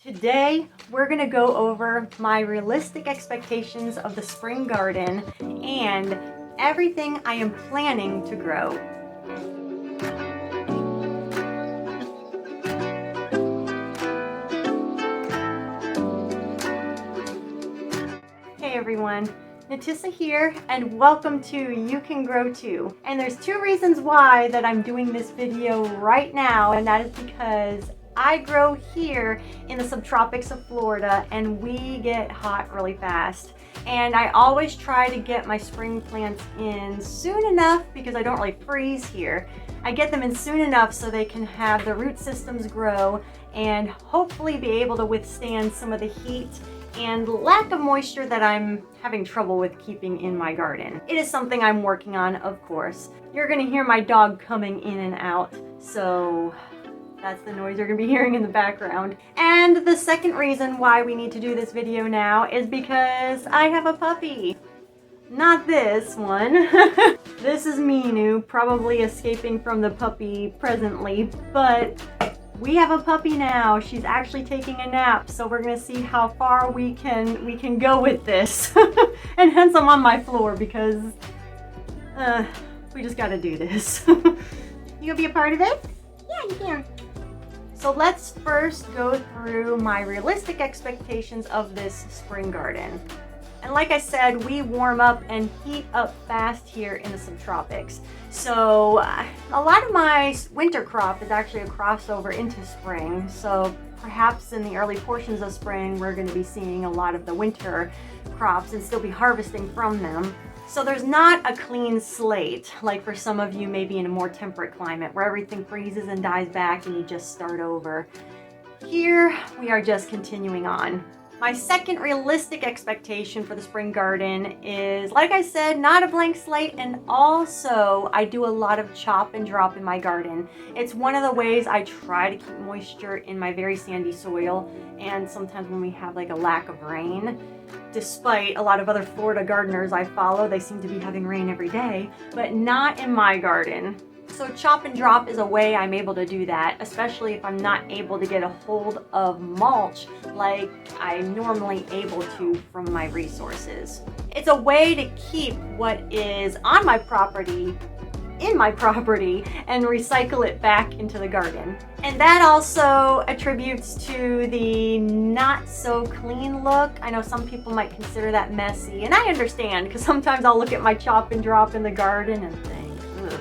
Today, we're gonna go over my realistic expectations of the spring garden and everything I am planning to grow. Hey everyone, Natissa here, and welcome to You Can Grow Too. And there's two reasons why that I'm doing this video right now, and that is because I grow here in the subtropics of Florida and we get hot really fast. And I always try to get my spring plants in soon enough because I don't really freeze here. I get them in soon enough so they can have the root systems grow and hopefully be able to withstand some of the heat and lack of moisture that I'm having trouble with keeping in my garden. It is something I'm working on, of course. You're gonna hear my dog coming in and out, so that's the noise you're gonna be hearing in the background. And the second reason why we need to do this video now is because I have a puppy. Not this one. This is Minu, probably escaping from the puppy presently, but we have a puppy now. She's actually taking a nap, so we're gonna see how far we can go with this. And hence I'm on my floor because we just gotta do this. You gonna be a part of it? Yeah, you can. So let's first go through my realistic expectations of this spring garden. And like I said, we warm up and heat up fast here in the subtropics. So a lot of my winter crop is actually a crossover into spring. So perhaps in the early portions of spring, we're going to be seeing a lot of the winter crops and still be harvesting from them. So there's not a clean slate, like for some of you maybe in a more temperate climate where everything freezes and dies back and you just start over. Here, we are just continuing on. My second realistic expectation for the spring garden is, like I said, not a blank slate, and also I do a lot of chop and drop in my garden. It's one of the ways I try to keep moisture in my very sandy soil, and sometimes when we have like a lack of rain, despite a lot of other Florida gardeners I follow, they seem to be having rain every day, but not in my garden. So chop and drop is a way I'm able to do that, especially if I'm not able to get a hold of mulch like I'm normally able to from my resources. It's a way to keep what is on my property in my property and recycle it back into the garden. And that also attributes to the not so clean look. I know some people might consider that messy, and I understand because sometimes I'll look at my chop and drop in the garden and think, ugh.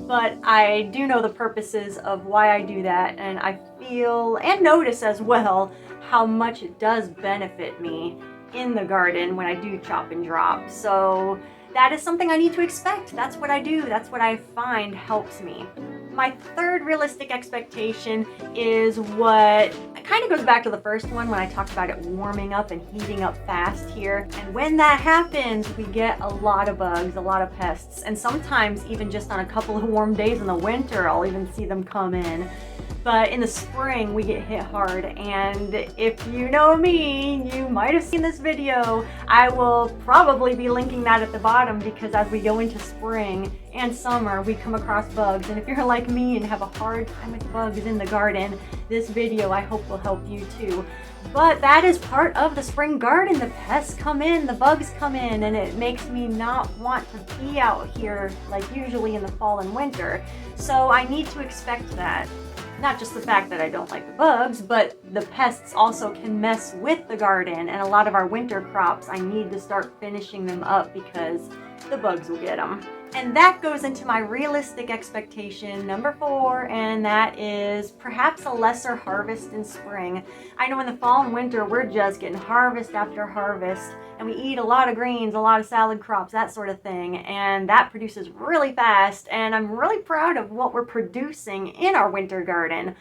But I do know the purposes of why I do that, and I feel and notice as well how much it does benefit me in the garden when I do chop and drop. So that is something I need to expect. That's what I do. That's what I find helps me. My third realistic expectation is what kind of goes back to the first one when I talked about it warming up and heating up fast here. And when that happens, we get a lot of bugs, a lot of pests, and sometimes even just on a couple of warm days in the winter, I'll even see them come in. But in the spring, we get hit hard, and if you know me, you might have seen this video. I will probably be linking that at the bottom because as we go into spring and summer, we come across bugs, and if you're like me and have a hard time with bugs in the garden, this video I hope will help you too. But that is part of the spring garden. The pests come in, the bugs come in, and it makes me not want to be out here like usually in the fall and winter. So I need to expect that. Not just the fact that I don't like the bugs, but the pests also can mess with the garden, and a lot of our winter crops, I need to start finishing them up because the bugs will get them. And that goes into my realistic expectation number 4, and that is perhaps a lesser harvest in spring. I know in the fall and winter, we're just getting harvest after harvest, and we eat a lot of greens, a lot of salad crops, that sort of thing, and that produces really fast, and I'm really proud of what we're producing in our winter garden.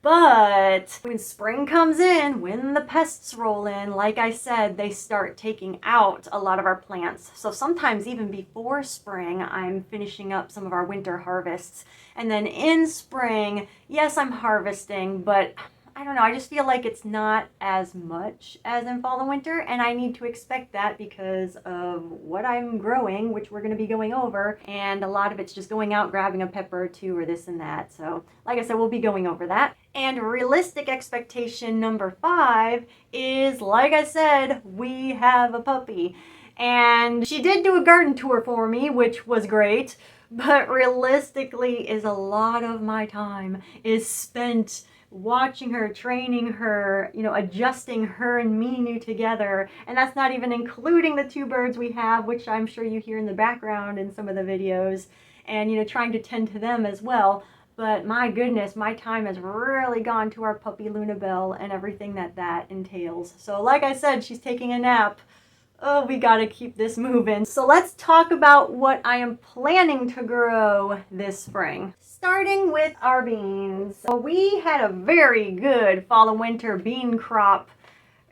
But when spring comes in, when the pests roll in, like I said, they start taking out a lot of our plants. So sometimes even before spring, I'm finishing up some of our winter harvests. And then in spring, yes, I'm harvesting, but I don't know, I just feel like it's not as much as in fall and winter, and I need to expect that because of what I'm growing, which we're going to be going over, and a lot of it's just going out, grabbing a pepper or two or this and that. So, like I said, we'll be going over that. And realistic expectation number 5 is, like I said, we have a puppy. And she did do a garden tour for me, which was great, but realistically is a lot of my time is spent watching her, training her, adjusting her and Minu together. And that's not even including the 2 birds we have, which I'm sure you hear in the background in some of the videos, and, trying to tend to them as well. But my goodness, my time has really gone to our puppy Lunabelle and everything that entails. So like I said, she's taking a nap. Oh, we gotta keep this moving. So let's talk about what I am planning to grow this spring. Starting with our beans. So we had a very good fall and winter bean crop,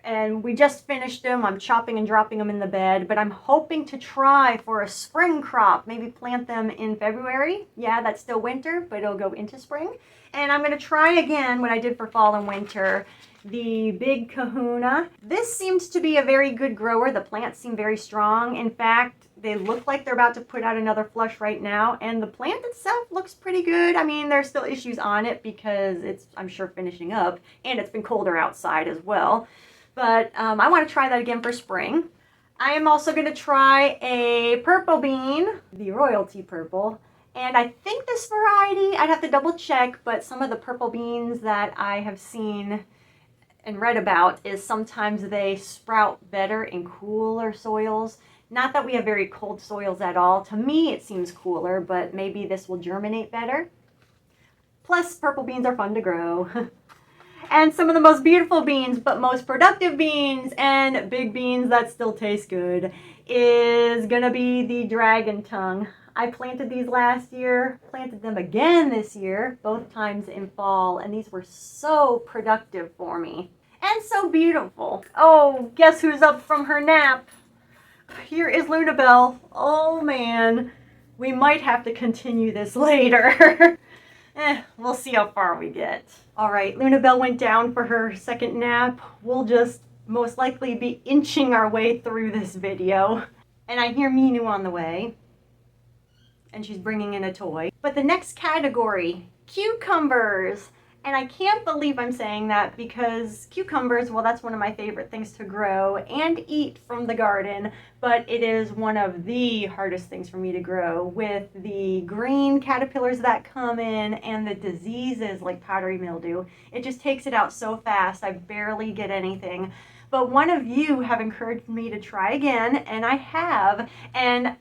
and we just finished them. I'm chopping and dropping them in the bed, but I'm hoping to try for a spring crop, maybe plant them in February. Yeah, that's still winter, but it'll go into spring. And I'm gonna try again what I did for fall and winter, the Big Kahuna. This seems to be a very good grower. The plants seem very strong. In fact, they look like they're about to put out another flush right now, and the plant itself looks pretty good. I mean, there's still issues on it because it's, I'm sure, finishing up, and it's been colder outside as well. But I want to try that again for spring. I am also going to try a purple bean, the Royalty Purple. And I think this variety, I'd have to double check, but some of the purple beans that I have seen and read about is sometimes they sprout better in cooler soils. Not that we have very cold soils at all. To me, it seems cooler, but maybe this will germinate better. Plus, purple beans are fun to grow. And some of the most beautiful beans, but most productive beans and big beans that still taste good is gonna be the dragon tongue. I planted these last year, planted them again this year, both times in fall, and these were so productive for me and so beautiful. Oh, guess who's up from her nap? Here is Lunabelle. Oh man, we might have to continue this later. We'll see how far we get. All right, Lunabelle went down for her second nap. We'll just most likely be inching our way through this video. And I hear Minu on the way, and she's bringing in a toy. But the next category, cucumbers. And I can't believe I'm saying that because cucumbers, well, that's one of my favorite things to grow and eat from the garden, but it is one of the hardest things for me to grow with the green caterpillars that come in and the diseases like powdery mildew. It just takes it out so fast. I barely get anything. But one of you have encouraged me to try again, and I have. And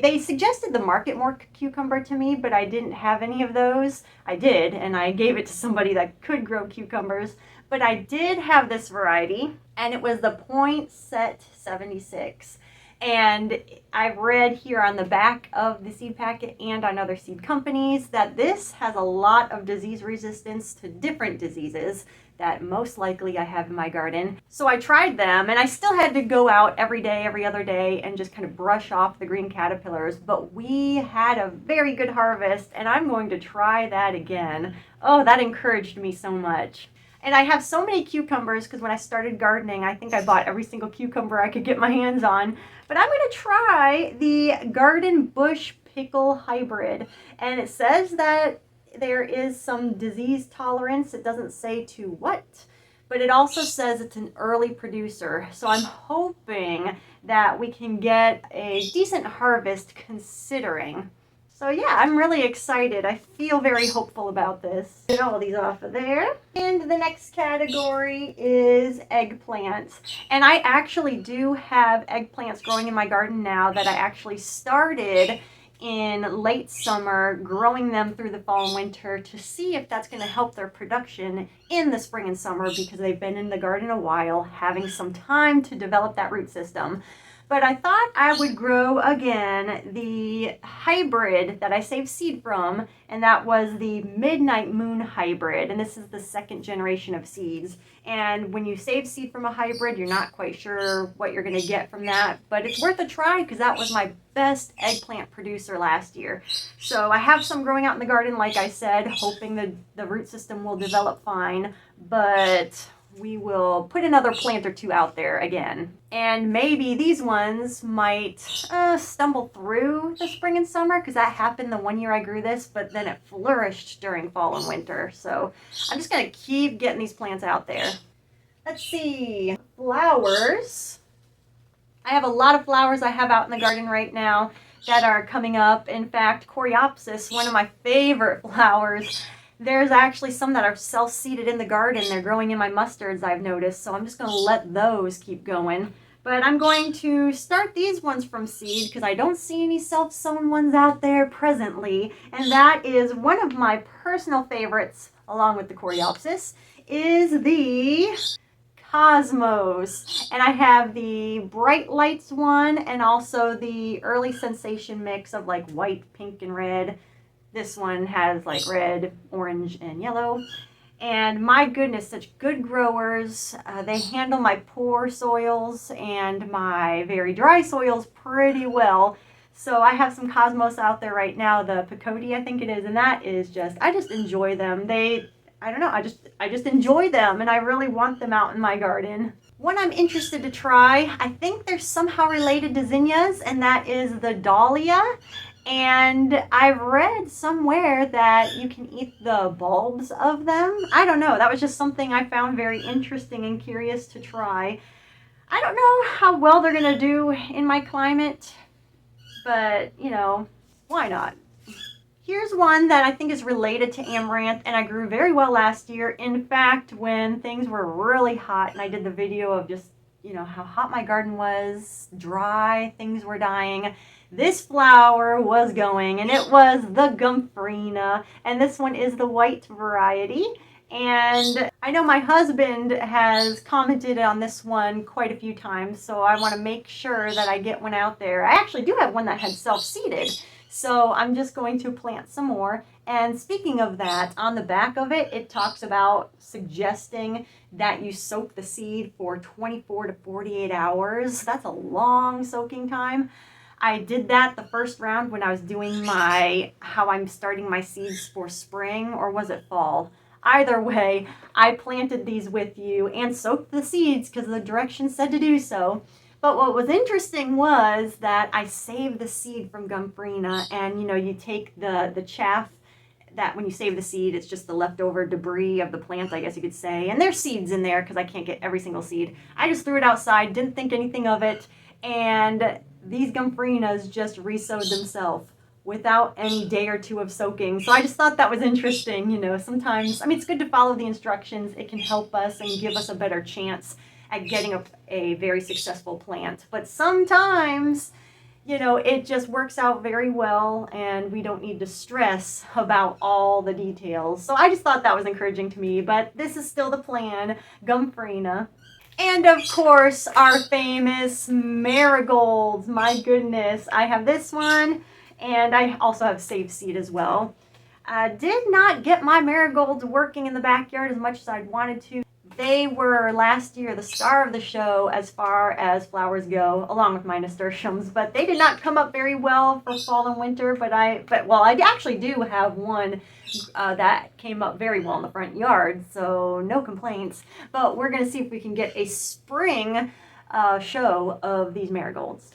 they suggested the market more cucumber to me, but I didn't have any of those. I did, and I gave it to somebody that could grow cucumbers. But I did have this variety, and it was the Poinset 76. And I've read here on the back of the seed packet and on other seed companies that this has a lot of disease resistance to different diseases that most likely I have in my garden. So I tried them, and I still had to go out every day, every other day, and just kind of brush off the green caterpillars. But we had a very good harvest, and I'm going to try that again. Oh, that encouraged me so much. And I have so many cucumbers because when I started gardening, I think I bought every single cucumber I could get my hands on. But I'm going to try the Garden Bush Pickle Hybrid. And it says that there is some disease tolerance. It doesn't say to what, but it also says it's an early producer. So I'm hoping that we can get a decent harvest considering. So yeah, I'm really excited. I feel very hopeful about this. Get all these off of there. And the next category is eggplants. And I actually do have eggplants growing in my garden now that I actually started in late summer, growing them through the fall and winter to see if that's going to help their production in the spring and summer because they've been in the garden a while, having some time to develop that root system. But I thought I would grow again the hybrid that I saved seed from, and that was the Midnight Moon hybrid. And this is the second generation of seeds. And when you save seed from a hybrid, you're not quite sure what you're going to get from that. But it's worth a try because that was my best eggplant producer last year. So I have some growing out in the garden, like I said, hoping the root system will develop fine. But we will put another plant or two out there again. And maybe these ones might stumble through the spring and summer, because that happened the one year I grew this, but then it flourished during fall and winter. So I'm just going to keep getting these plants out there. Let's see. Flowers. I have a lot of flowers I have out in the garden right now that are coming up. In fact, Coreopsis, one of my favorite flowers, there's actually some that are self-seeded in the garden. They're growing in my mustards, I've noticed, so I'm just going to let those keep going. But I'm going to start these ones from seed because I don't see any self-sown ones out there presently. And that is one of my personal favorites, along with the Coreopsis, is the Cosmos. And I have the Bright Lights one and also the Early Sensation mix of like white, pink, and red. This one has like red, orange, and yellow. And my goodness, such good growers. They handle my poor soils and my very dry soils pretty well. So I have some Cosmos out there right now, the Picote I think it is, and that is just, I just enjoy them. I don't know, I just enjoy them, and I really want them out in my garden. One I'm interested to try, I think they're somehow related to zinnias, and that is the Dahlia. And I've read somewhere that you can eat the bulbs of them. I don't know. That was just something I found very interesting and curious to try. I don't know how well they're going to do in my climate, but, you know, why not? Here's one that I think is related to amaranth, and I grew very well last year. In fact, when things were really hot, and I did the video of just, you know, how hot my garden was, dry, things were dying, this flower was going, and it was the Gomphrena, and this one is the white variety. And I know my husband has commented on this one quite a few times, so I want to make sure that I get one out there. I actually do have one that had self-seeded, so I'm just going to plant some more. And speaking of that, on the back of it, it talks about suggesting that you soak the seed for 24 to 48 hours. That's a long soaking time. I did that the first round when I was doing how I'm starting my seeds for spring, or was it fall? Either way, I planted these with you and soaked the seeds because the directions said to do so. But what was interesting was that I saved the seed from Gomphrena, and you know, you take the chaff, that when you save the seed, it's just the leftover debris of the plant, I guess you could say. And there's seeds in there because I can't get every single seed. I just threw it outside, didn't think anything of it, and these Gompphrenas just re-sowed themselves without any day or two of soaking. So I just thought that was interesting. You know, sometimes, I mean, it's good to follow the instructions. It can help us and give us a better chance at getting a very successful plant. But sometimes, you know, it just works out very well and we don't need to stress about all the details. So I just thought that was encouraging to me, but this is still the plan, Gomphrena. And of course, our famous marigolds. My goodness, I have this one, and I also have saved seed as well. I did not get my marigolds working in the backyard as much as I'd wanted to. They were last year the star of the show as far as flowers go, along with my nasturtiums, but they did not come up very well for fall and winter. But I actually do have one that came up very well in the front yard, so no complaints. But we're going to see if we can get a spring show of these marigolds.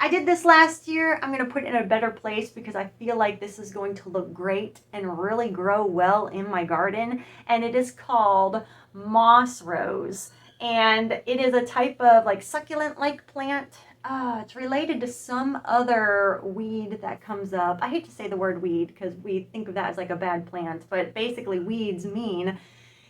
I did this last year. I'm going to put it in a better place because I feel like this is going to look great and really grow well in my garden. And it is called moss rose. And it is a type of like succulent-like plant. It's related to some other weed that comes up. I hate to say the word weed because we think of that as like a bad plant. But basically weeds mean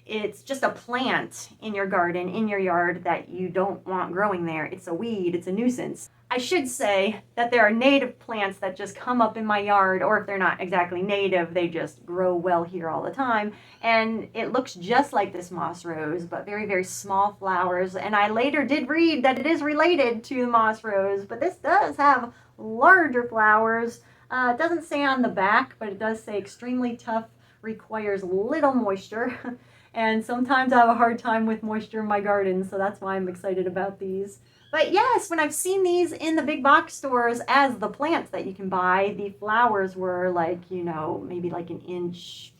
It's just a plant in your garden, in your yard, that you don't want growing there. It's a weed, it's a nuisance. I should say that there are native plants that just come up in my yard, or if they're not exactly native, they just grow well here all the time. And it looks just like this moss rose, but very, very small flowers. And I later did read that it is related to the moss rose, but this does have larger flowers. It doesn't say on the back, but it does say extremely tough, requires little moisture. And sometimes I have a hard time with moisture in my garden, so that's why I'm excited about these. But yes, when I've seen these in the big box stores as the plants that you can buy, the flowers were like, maybe like an inch.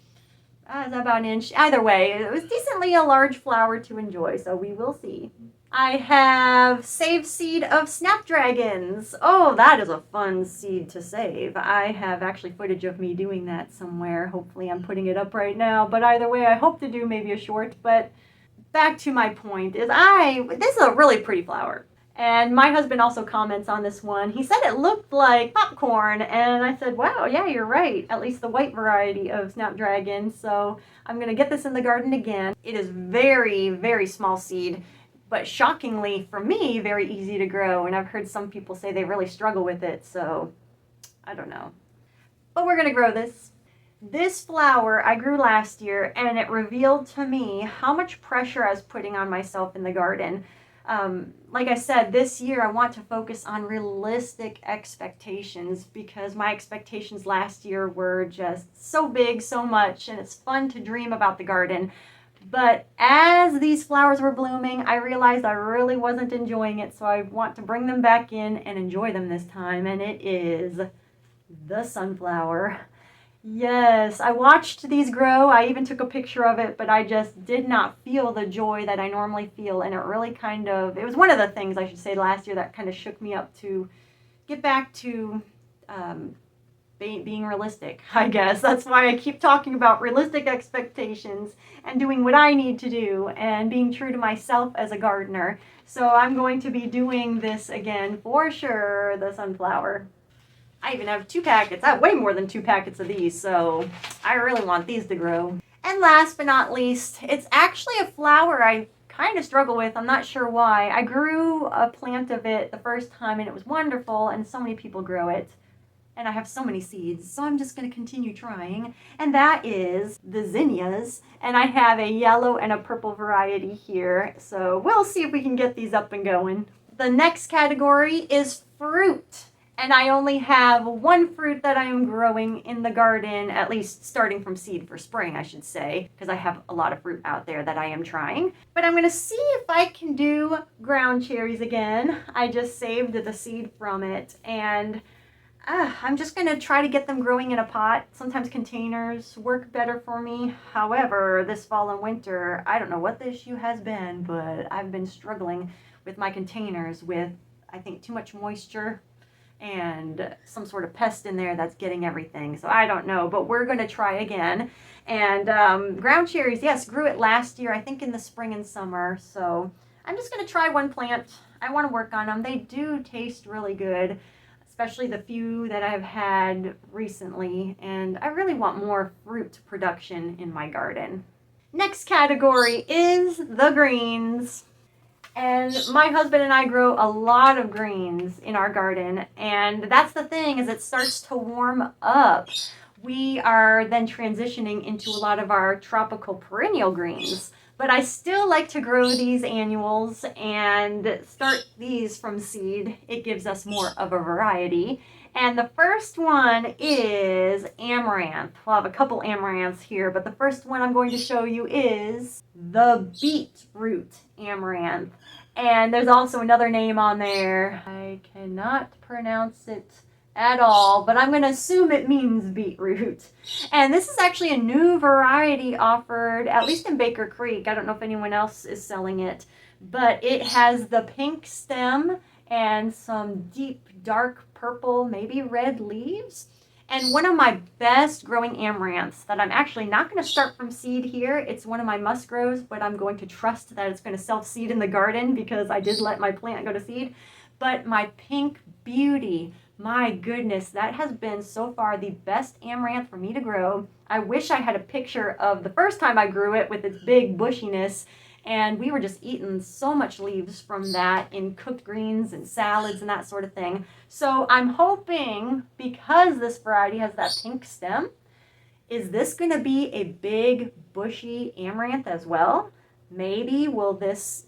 Is that about an inch? Either way, it was decently a large flower to enjoy, so we will see. I have saved seed of snapdragons. Oh, that is a fun seed to save. I have actually footage of me doing that somewhere. Hopefully I'm putting it up right now, but either way, I hope to do maybe a short. But back to my point is this is a really pretty flower. And my husband also comments on this one. He said it looked like popcorn, and I said, wow, yeah, you're right. At least the white variety of snapdragon. So I'm going to get this in the garden again. It is very, very small seed, but shockingly for me, very easy to grow. And I've heard some people say they really struggle with it, so I don't know. But we're going to grow this. This flower I grew last year, and it revealed to me how much pressure I was putting on myself in the garden. Like I said, this year I want to focus on realistic expectations, because my expectations last year were just so big, so much, and it's fun to dream about the garden. But as these flowers were blooming, I realized I really wasn't enjoying it, so I want to bring them back in and enjoy them this time, and it is the sunflower. Yes, I watched these grow. I even took a picture of it, but I just did not feel the joy that I normally feel. And it really it was one of the things, I should say, last year that kind of shook me up to get back to being realistic, I guess. That's why I keep talking about realistic expectations and doing what I need to do and being true to myself as a gardener. So I'm going to be doing this again for sure, the sunflower. I even have 2 packets. I have way more than 2 packets of these, so I really want these to grow. And last but not least, it's actually a flower I kind of struggle with. I'm not sure why. I grew a plant of it the first time, and it was wonderful, and so many people grow it. And I have so many seeds, so I'm just going to continue trying. And that is the zinnias. And I have a yellow and a purple variety here, so we'll see if we can get these up and going. The next category is fruit. And I only have 1 fruit that I am growing in the garden, at least starting from seed for spring, I should say, because I have a lot of fruit out there that I am trying. But I'm going to see if I can do ground cherries again. I just saved the seed from it, and I'm just going to try to get them growing in a pot. Sometimes containers work better for me. However, this fall and winter, I don't know what the issue has been, but I've been struggling with my containers with, I think, too much moisture and some sort of pest in there that's getting everything. So I don't know, but we're going to try again. And ground cherries, yes, grew it last year, I think in the spring and summer. So I'm just going to try 1 plant. I want to work on them. They do taste really good, especially the few that I've had recently. And I really want more fruit production in my garden. Next category is the greens. And my husband and I grow a lot of greens in our garden, and that's the thing, is it starts to warm up. We are then transitioning into a lot of our tropical perennial greens, but I still like to grow these annuals and start these from seed. It gives us more of a variety. And the first one is amaranth. We'll have a couple amaranths here, but the first one I'm going to show you is the beetroot amaranth. And there's also another name on there. I cannot pronounce it at all, but I'm going to assume it means beetroot. And this is actually a new variety offered, at least in Baker Creek. I don't know if anyone else is selling it, but it has the pink stem and some deep dark purple, maybe red leaves. And one of my best growing amaranths that I'm actually not going to start from seed here. It's one of my must grows, but I'm going to trust that it's going to self-seed in the garden because I did let my plant go to seed. But my pink beauty, My goodness, that has been so far the best amaranth for me to grow. I wish I had a picture of the first time I grew it with its big bushiness, and we were just eating so much leaves from that in cooked greens and salads and that sort of thing. So I'm hoping, because this variety has that pink stem, is this going to be a big bushy amaranth as well? Maybe will this,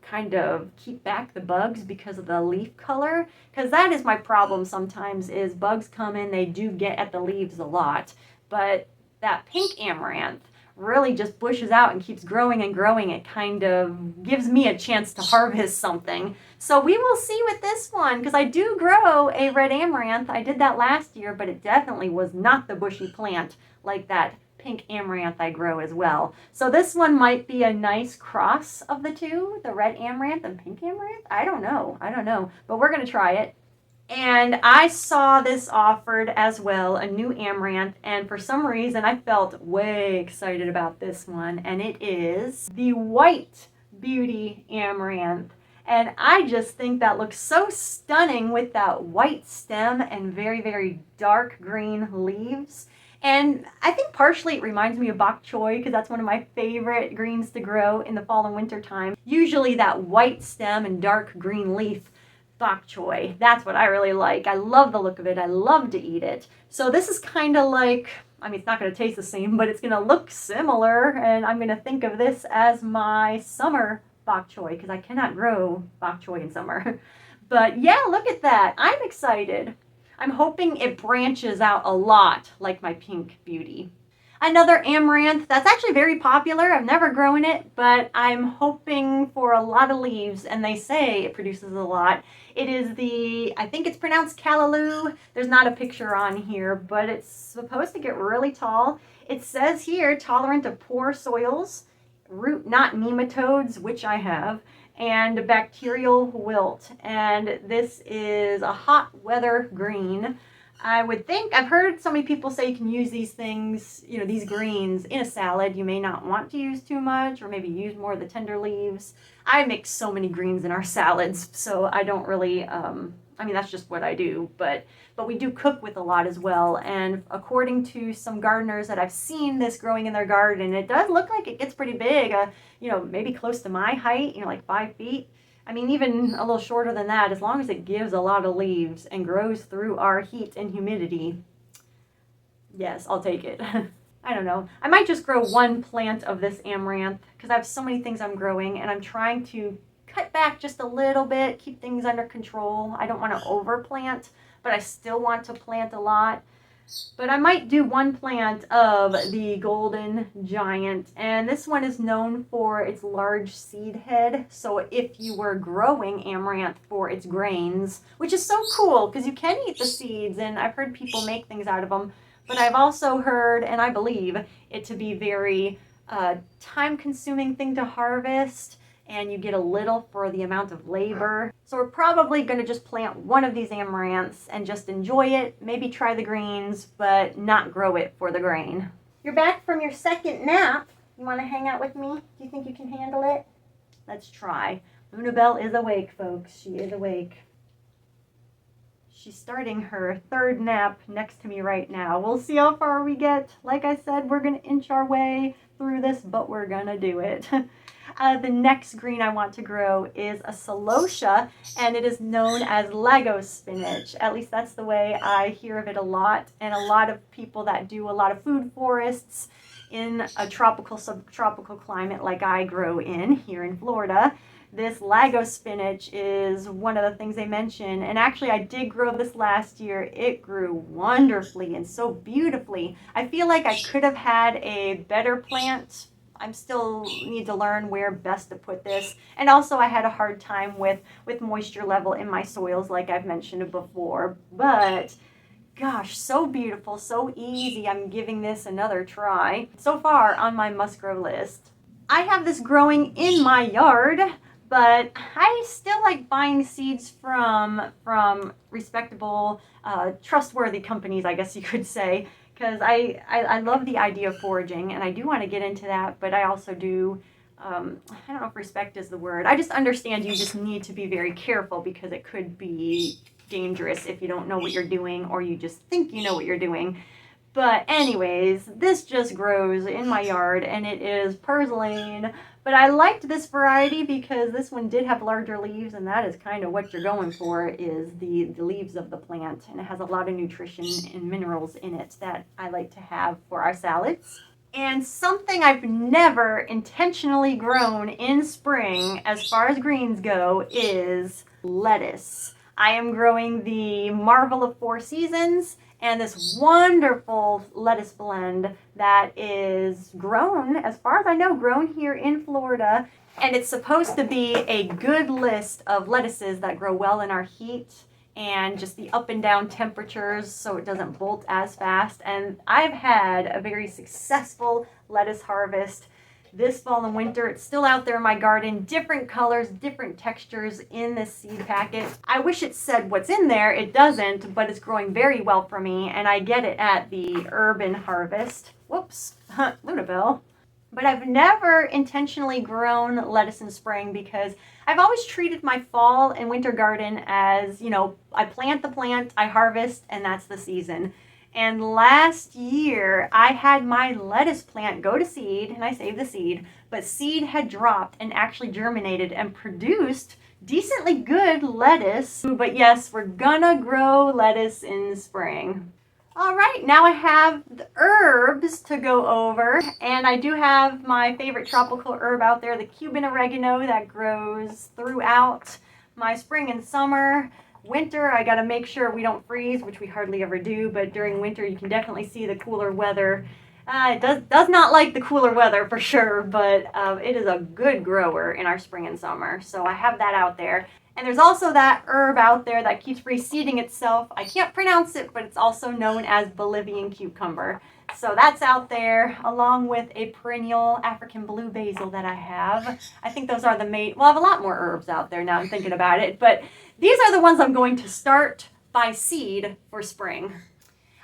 kind of keep back the bugs because of the leaf color? Because that is my problem sometimes, is bugs come in, they do get at the leaves a lot, but that pink amaranth really just bushes out and keeps growing and growing. It kind of gives me a chance to harvest something. So we will see with this one, because I do grow a red amaranth. I did that last year, but it definitely was not the bushy plant like that pink amaranth I grow as well. So this one might be a nice cross of the two, the red amaranth and pink amaranth. I don't know, but we're going to try it. And I saw this offered as well, a new amaranth, and for some reason I felt way excited about this one, and it is the White Beauty Amaranth. And I just think that looks so stunning with that white stem and very, very dark green leaves. And I think partially it reminds me of bok choy, because that's one of my favorite greens to grow in the fall and winter time. Usually that white stem and dark green leaf bok choy. That's what I really like. I love the look of it. I love to eat it. So this is kind of like, it's not going to taste the same, but it's going to look similar. And I'm going to think of this as my summer bok choy, because I cannot grow bok choy in summer. But yeah, look at that. I'm excited. I'm hoping it branches out a lot like my pink beauty. Another amaranth that's actually very popular. I've never grown it, but I'm hoping for a lot of leaves, and they say it produces a lot. It is I think it's pronounced callaloo. There's not a picture on here, but it's supposed to get really tall. It says here, tolerant of poor soils, root knot nematodes, which I have, and bacterial wilt. And this is a hot weather green. I would think, I've heard so many people say you can use these things, these greens in a salad. You may not want to use too much, or maybe use more of the tender leaves. I mix so many greens in our salads, so I don't really, that's just what I do. But we do cook with a lot as well. And according to some gardeners that I've seen this growing in their garden, it does look like it gets pretty big, maybe close to my height, like 5 feet. Even a little shorter than that, as long as it gives a lot of leaves and grows through our heat and humidity. Yes, I'll take it. I don't know. I might just grow one plant of this amaranth, because I have so many things I'm growing, and I'm trying to cut back just a little bit, keep things under control. I don't want to overplant, but I still want to plant a lot. But I might do one plant of the golden giant, and this one is known for its large seed head. So if you were growing amaranth for its grains, which is so cool because you can eat the seeds, and I've heard people make things out of them, but I've also heard, and I believe it to be very time-consuming thing to harvest, and you get a little for the amount of labor. So we're probably going to just plant one of these amaranths and just enjoy it, maybe try the greens, but not grow it for the grain. You're back from your second nap. You want to hang out with me? Do you think you can handle it? Let's try. Lunabelle is awake, folks. She is awake. She's starting her third nap next to me right now. We'll see how far we get. Like I said, we're going to inch our way through this, but we're going to do it. The next green I want to grow is a celosia, and it is known as Lego spinach. At least that's the way I hear of it a lot. And a lot of people that do a lot of food forests in a tropical, subtropical climate like I grow in here in Florida, this Lego spinach is one of the things they mention. And actually, I did grow this last year. It grew wonderfully and so beautifully. I feel like I could have had a better plant. I still need to learn where best to put this. And also I had a hard time with moisture level in my soils, like I've mentioned before. But gosh, so beautiful, so easy. I'm giving this another try. So far on my must grow list. I have this growing in my yard, but I still like buying seeds from respectable, trustworthy companies, I guess you could say. Because I love the idea of foraging, and I do want to get into that, but I also do I don't know if respect is the word. I just understand you just need to be very careful because it could be dangerous if you don't know what you're doing or you just think you know what you're doing. But anyways, this just grows in my yard and it is purslane. But I liked this variety because this one did have larger leaves, and that is kind of what you're going for, is the leaves of the plant. And it has a lot of nutrition and minerals in it that I like to have for our salads. And something I've never intentionally grown in spring, as far as greens go, is lettuce. I am growing the Marvel of Four Seasons and this wonderful lettuce blend that is grown, as far as I know, grown here in Florida. And it's supposed to be a good list of lettuces that grow well in our heat and just the up and down temperatures so it doesn't bolt as fast. And I've had a very successful lettuce harvest this fall and winter. It's still out there in my garden, different colors, different textures in this seed packet. I wish it said what's in there. It doesn't, but it's growing very well for me, and I get it at the Urban Harvest. Whoops, Lunabelle. But I've never intentionally grown lettuce in spring because I've always treated my fall and winter garden as, you know, I plant the plant, I harvest, and that's the season. And last year, I had my lettuce plant go to seed, and I saved the seed, but seed had dropped and actually germinated and produced decently good lettuce. But yes, we're gonna grow lettuce in spring. All right, now I have the herbs to go over, and I do have my favorite tropical herb out there, the Cuban oregano, that grows throughout my spring and summer. Winter, I got to make sure we don't freeze, which we hardly ever do, but during winter you can definitely see the cooler weather. It does not like the cooler weather for sure, but it is a good grower in our spring and summer. So I have that out there. And there's also that herb out there that keeps reseeding itself. I can't pronounce it, but it's also known as Bolivian cucumber. So that's out there, along with a perennial African blue basil that I have. I think those are the main, well, I have a lot more herbs out there now I'm thinking about it, but these are the ones I'm going to start by seed for spring.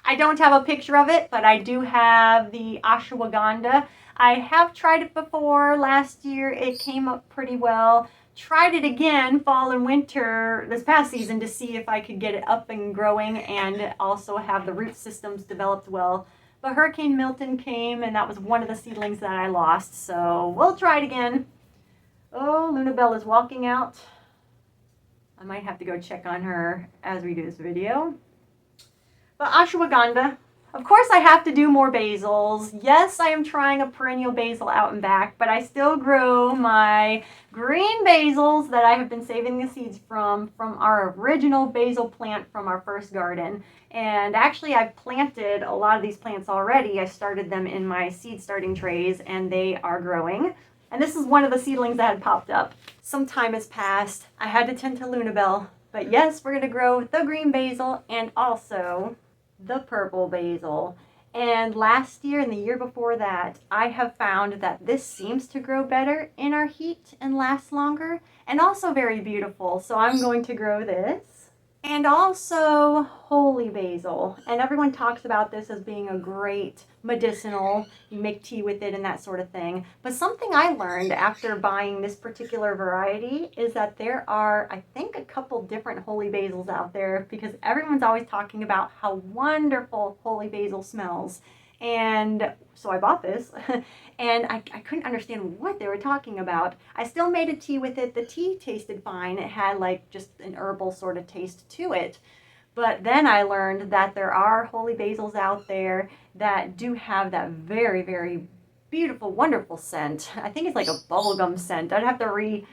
I don't have a picture of it, but I do have the ashwagandha. I have tried it before. Last year it came up pretty well. Tried it again fall and winter this past season to see if I could get it up and growing and also have the root systems developed well. But Hurricane Milton came, and that was one of the seedlings that I lost. So we'll try it again. Oh, Lunabelle is walking out. I might have to go check on her as we do this video. But ashwagandha. Of course I have to do more basils. Yes, I am trying a perennial basil out and back, but I still grow my green basils that I have been saving the seeds from our original basil plant from our first garden. And actually I've planted a lot of these plants already. I started them in my seed starting trays and they are growing. And this is one of the seedlings that had popped up. Some time has passed. I had to tend to Lunabelle. But yes, we're going to grow the green basil and also the purple basil. And last year and the year before that, I have found that this seems to grow better in our heat and last longer, and also very beautiful. So I'm going to grow this. And also holy basil. And everyone talks about this as being a great medicinal, you make tea with it and that sort of thing. But something I learned after buying this particular variety is that there are, I think, a couple different holy basils out there, because everyone's always talking about how wonderful holy basil smells. And so I bought this and I couldn't understand what they were talking about. I still made a tea with it. The tea tasted fine. It had like just an herbal sort of taste to it. But then I learned that there are holy basils out there that do have that very, very beautiful, wonderful scent. I think it's like a bubblegum scent. I'd have to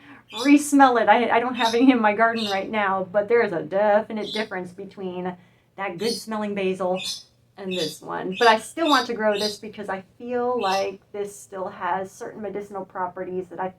re-smell it. I don't have any in my garden right now, but there is a definite difference between that good smelling basil and this one. But I still want to grow this because I feel like this still has certain medicinal properties that I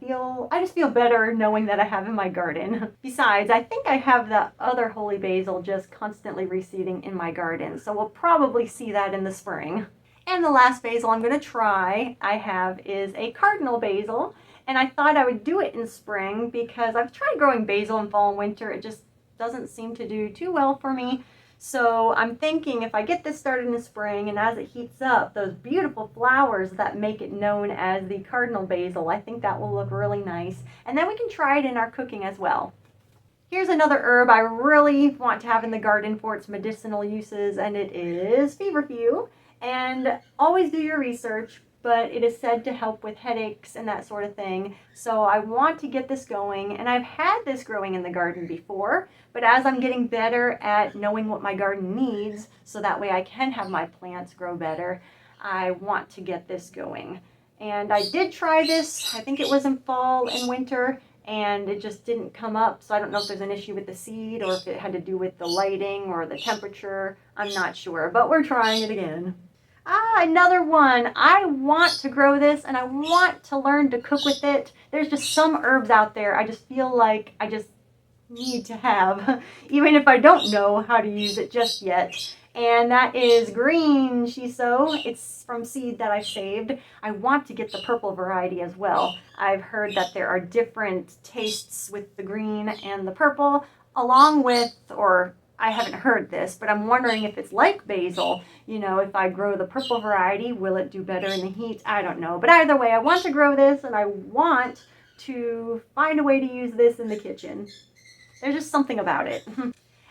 just feel better knowing that I have in my garden. Besides, I think I have the other holy basil just constantly reseeding in my garden, so we'll probably see that in the spring. And the last basil I'm going to try I have is a cardinal basil, and I thought I would do it in spring because I've tried growing basil in fall and winter. It just doesn't seem to do too well for me. So I'm thinking if I get this started in the spring and as it heats up, those beautiful flowers that make it known as the cardinal basil, I think that will look really nice. And then we can try it in our cooking as well. Here's another herb I really want to have in the garden for its medicinal uses, and it is feverfew. And always do your research, but it is said to help with headaches and that sort of thing. So I want to get this going, and I've had this growing in the garden before, but as I'm getting better at knowing what my garden needs, so that way I can have my plants grow better, I want to get this going. And I did try this, I think it was in fall and winter, and it just didn't come up. So I don't know if there's an issue with the seed or if it had to do with the lighting or the temperature. I'm not sure, but we're trying it again. Another one. I want to grow this and I want to learn to cook with it. There's just some herbs out there I just feel like I just need to have, even if I don't know how to use it just yet. And that is green shiso. It's from seed that I've saved. I want to get the purple variety as well. I've heard that there are different tastes with the green and the purple, along with, or I haven't heard this, but I'm wondering if it's like basil. You know, if I grow the purple variety, will it do better in the heat? I don't know. But either way, I want to grow this and I want to find a way to use this in the kitchen. There's just something about it.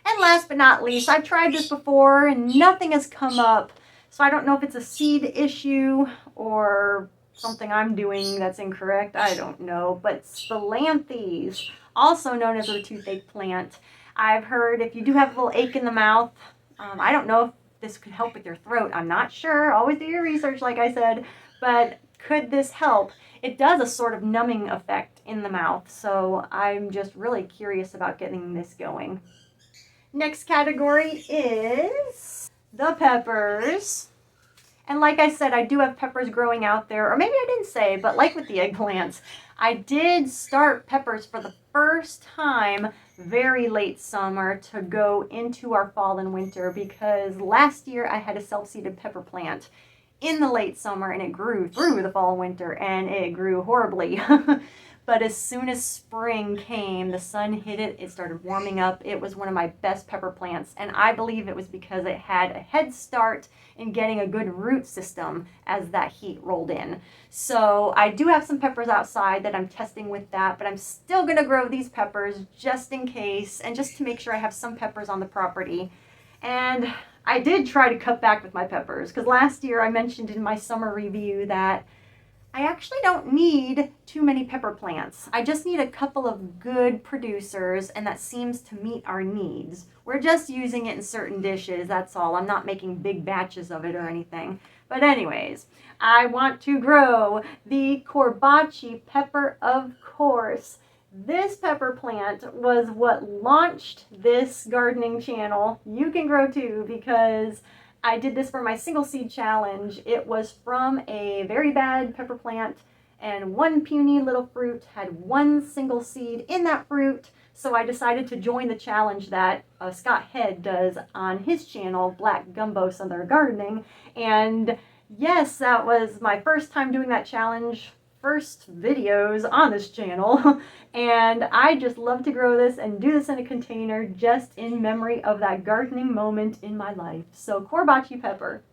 And last but not least, I've tried this before and nothing has come up. So I don't know if it's a seed issue or something I'm doing that's incorrect. I don't know. But spilanthes, also known as the toothache plant. I've heard if you do have a little ache in the mouth, I don't know if this could help with your throat. I'm not sure. Always do your research, like I said. But could this help? It does a sort of numbing effect in the mouth. So I'm just really curious about getting this going. Next category is the peppers. And like I said, I do have peppers growing out there, or maybe I didn't say, but like with the eggplants, I did start peppers for the first time very late summer to go into our fall and winter, because last year I had a self-seeded pepper plant in the late summer and it grew through the fall and winter and it grew horribly. But as soon as spring came, the sun hit it, it started warming up. It was one of my best pepper plants, and I believe it was because it had a head start in getting a good root system as that heat rolled in. So I do have some peppers outside that I'm testing with that, but I'm still going to grow these peppers just in case and just to make sure I have some peppers on the property. And I did try to cut back with my peppers because last year I mentioned in my summer review that I actually don't need too many pepper plants. I just need a couple of good producers, and that seems to meet our needs. We're just using it in certain dishes, that's all. I'm not making big batches of it or anything. But anyways, I want to grow the Corbaci pepper, of course. This pepper plant was what launched this gardening channel. You can grow too, because I did this for my single seed challenge. It was from a very bad pepper plant, and one puny little fruit had one single seed in that fruit. So I decided to join the challenge that Scott Head does on his channel, Black Gumbo Southern Gardening. And yes, that was my first time doing that challenge. First videos on this channel, and I just love to grow this and do this in a container just in memory of that gardening moment in my life. So Corbaci pepper.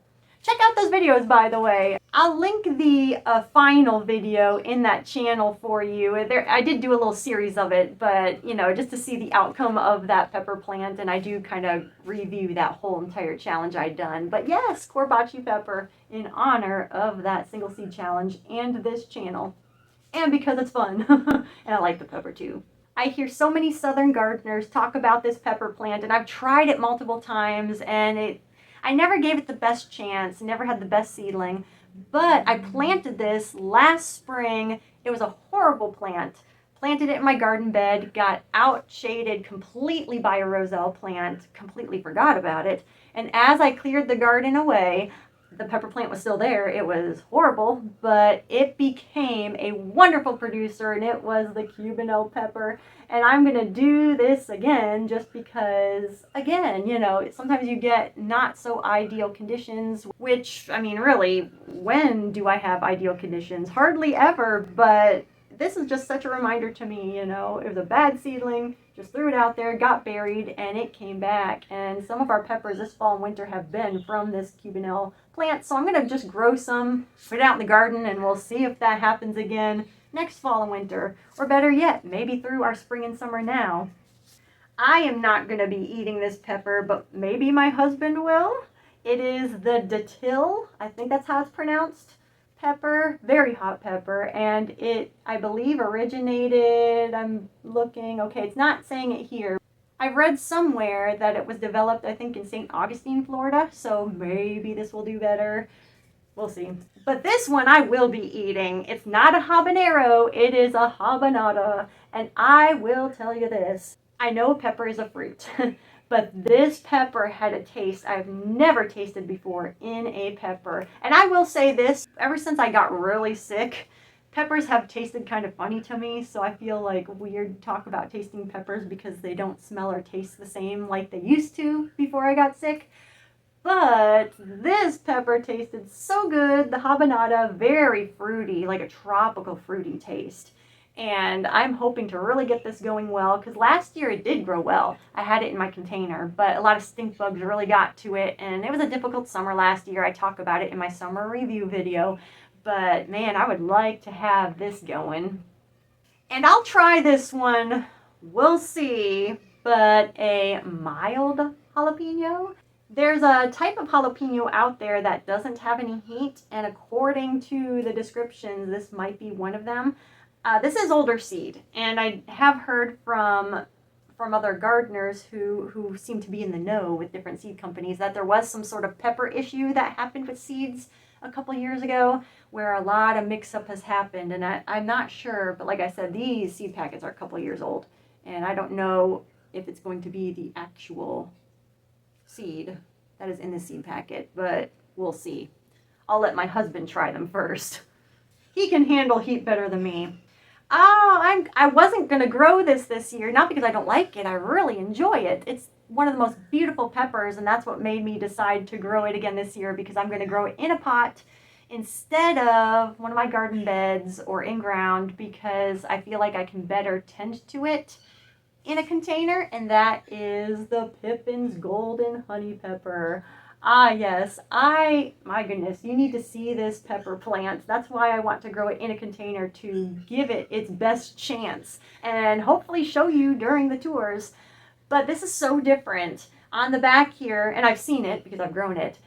Check out those videos, by the way. I'll link the final video in that channel for you. I did do a little series of it, but you know, just to see the outcome of that pepper plant, and I do kind of review that whole entire challenge I'd done. But yes, Corbaci pepper in honor of that single seed challenge and this channel, and because it's fun, and I like the pepper too. I hear so many southern gardeners talk about this pepper plant, and I've tried it multiple times, and I never gave it the best chance, never had the best seedling, but I planted this last spring. It was a horrible plant. Planted it in my garden bed, got outshaded completely by a roselle plant, completely forgot about it, and as I cleared the garden away, the pepper plant was still there. It was horrible, but it became a wonderful producer, and it was the Cubanelle pepper. And I'm going to do this again just because, again, you know, sometimes you get not so ideal conditions, which, I mean, really, when do I have ideal conditions? Hardly ever, but this is just such a reminder to me, you know, it was a bad seedling, just threw it out there, got buried, and it came back. And some of our peppers this fall and winter have been from this cubanelle plant. So I'm going to just grow some, put it out in the garden, and we'll see if that happens again next fall and winter. Or better yet, maybe through our spring and summer now. I am not going to be eating this pepper, but maybe my husband will. It is the datil, I think that's how it's pronounced, pepper, very hot pepper, and it, I believe, originated, I'm looking, okay, it's not saying it here. I've read somewhere that it was developed, I think, in St. Augustine, Florida, so maybe this will do better. We'll see. But this one I will be eating. It's not a habanero, it is a habanada, and I will tell you this. I know pepper is a fruit, but this pepper had a taste I've never tasted before in a pepper. And I will say this, ever since I got really sick, peppers have tasted kind of funny to me, so I feel like weird to talk about tasting peppers because they don't smell or taste the same like they used to before I got sick. But this pepper tasted so good, the habanada, very fruity, like a tropical fruity taste. And I'm hoping to really get this going well, because last year it did grow well. I had it in my container, but a lot of stink bugs really got to it, and it was a difficult summer last year. I talk about it in my summer review video, but man, I would like to have this going. And I'll try this one, we'll see, but a mild jalapeno. There's a type of jalapeno out there that doesn't have any heat, and according to the descriptions, this might be one of them. This is older seed, and I have heard from other gardeners who seem to be in the know with different seed companies that there was some sort of pepper issue that happened with seeds a couple years ago where a lot of mix-up has happened, and I'm not sure, but like I said, these seed packets are a couple years old, and I don't know if it's going to be the actual seed that is in the seed packet, but we'll see. I'll let my husband try them first. He can handle heat better than me. Oh, I wasn't going to grow this year, not because I don't like it. I really enjoy it. It's one of the most beautiful peppers, and that's what made me decide to grow it again this year, because I'm going to grow it in a pot instead of one of my garden beds or in ground, because I feel like I can better tend to it in a container, and that is the Pippin's Golden Honey Pepper. Ah, yes, my goodness, you need to see this pepper plant. That's why I want to grow it in a container, to give it its best chance and hopefully show you during the tours. But this is so different. On the back here, and I've seen it because I've grown it,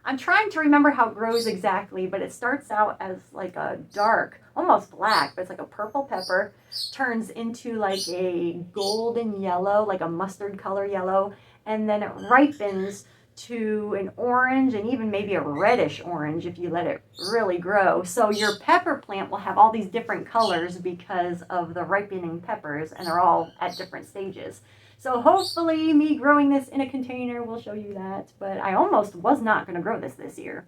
I'm trying to remember how it grows exactly, but it starts out as like a dark, almost black, but it's like a purple pepper, turns into like a golden yellow, like a mustard color yellow, and then it ripens to an orange and even maybe a reddish orange if you let it really grow. So your pepper plant will have all these different colors because of the ripening peppers, and they're all at different stages. So hopefully me growing this in a container will show you that, but I almost was not going to grow this year.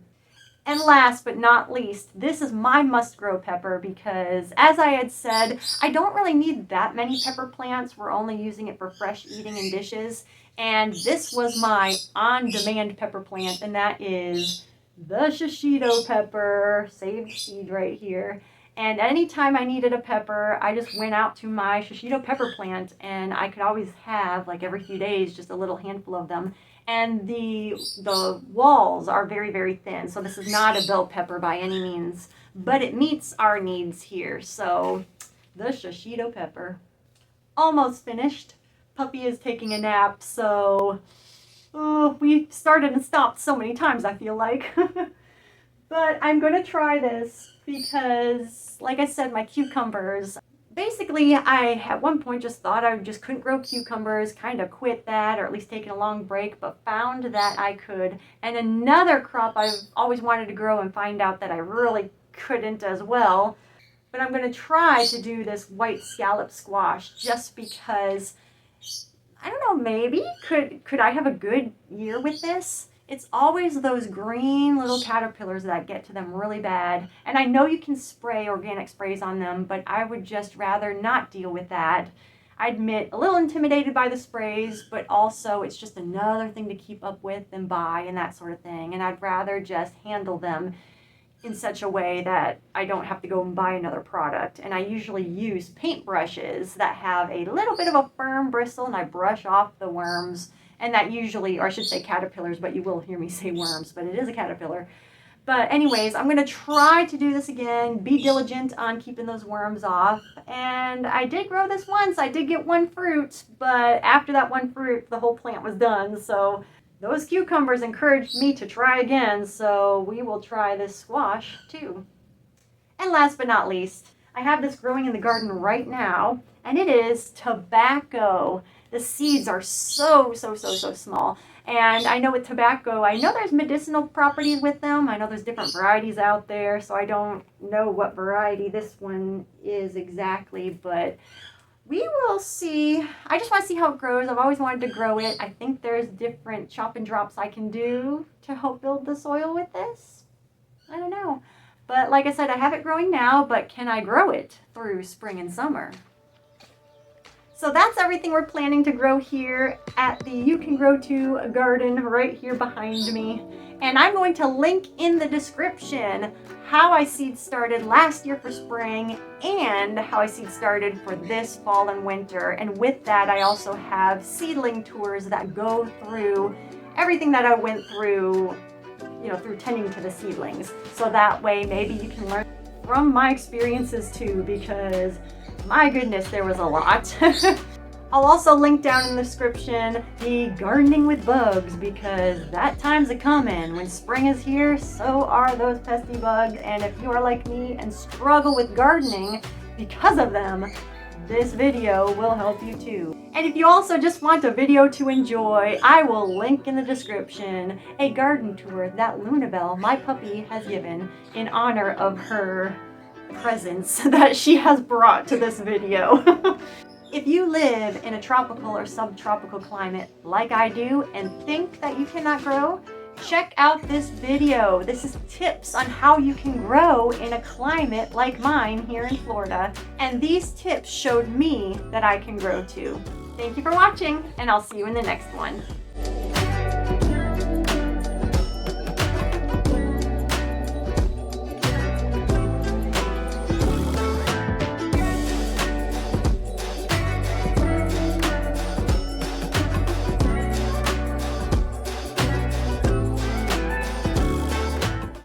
And last but not least, this is my must-grow pepper because, as I had said, I don't really need that many pepper plants. We're only using it for fresh eating in dishes. And this was my on-demand pepper plant, and that is the shishito pepper, saved seed right here. And anytime I needed a pepper, I just went out to my shishito pepper plant, and I could always have, like every few days, just a little handful of them. And the walls are very, very thin, so this is not a bell pepper by any means, but it meets our needs here. So the shishito pepper. Almost finished. Puppy is taking a nap, so we started and stopped so many times, I feel like. But I'm going to try this because, like I said, my cucumbers, basically I at one point just thought I just couldn't grow cucumbers, kind of quit that, or at least taken a long break, but found that I could. And another crop I've always wanted to grow and find out that I really couldn't as well. But I'm going to try to do this white scallop squash just because, I don't know, maybe could I have a good year with this? It's always those green little caterpillars that get to them really bad. And I know you can spray organic sprays on them, but I would just rather not deal with that. I admit, a little intimidated by the sprays, but also it's just another thing to keep up with and buy and that sort of thing. And I'd rather just handle them in such a way that I don't have to go and buy another product. And I usually use paint brushes that have a little bit of a firm bristle, and I brush off the worms. And that usually, or I should say caterpillars, but you will hear me say worms, but it is a caterpillar. But anyways, I'm going to try to do this again, be diligent on keeping those worms off. And I did grow this once. I did get one fruit, but after that one fruit, the whole plant was done. So those cucumbers encouraged me to try again. So we will try this squash too. And last but not least, I have this growing in the garden right now, and it is tobacco. The seeds are so small. And I know with tobacco, I know there's medicinal properties with them. I know there's different varieties out there, so I don't know what variety this one is exactly, but we will see. I just want to see how it grows. I've always wanted to grow it. I think there's different chop and drops I can do to help build the soil with this. I don't know. But like I said, I have it growing now, but can I grow it through spring and summer? So that's everything we're planning to grow here at the You Can Grow To garden right here behind me. And I'm going to link in the description how I seed started last year for spring and how I seed started for this fall and winter. And with that, I also have seedling tours that go through everything that I went through, through tending to the seedlings. So that way, maybe you can learn from my experiences too, because my goodness, there was a lot. I'll also link down in the description the gardening with bugs, because that time's a-coming. When spring is here, so are those pesky bugs. And if you are like me and struggle with gardening because of them, this video will help you too. And if you also just want a video to enjoy, I will link in the description a garden tour that Lunabelle, my puppy, has given in honor of her presents that she has brought to this video. If you live in a tropical or subtropical climate like I do and think that you cannot grow, check out this video. This is tips on how you can grow in a climate like mine here in Florida. And these tips showed me that I can grow too. Thank you for watching, and I'll see you in the next one.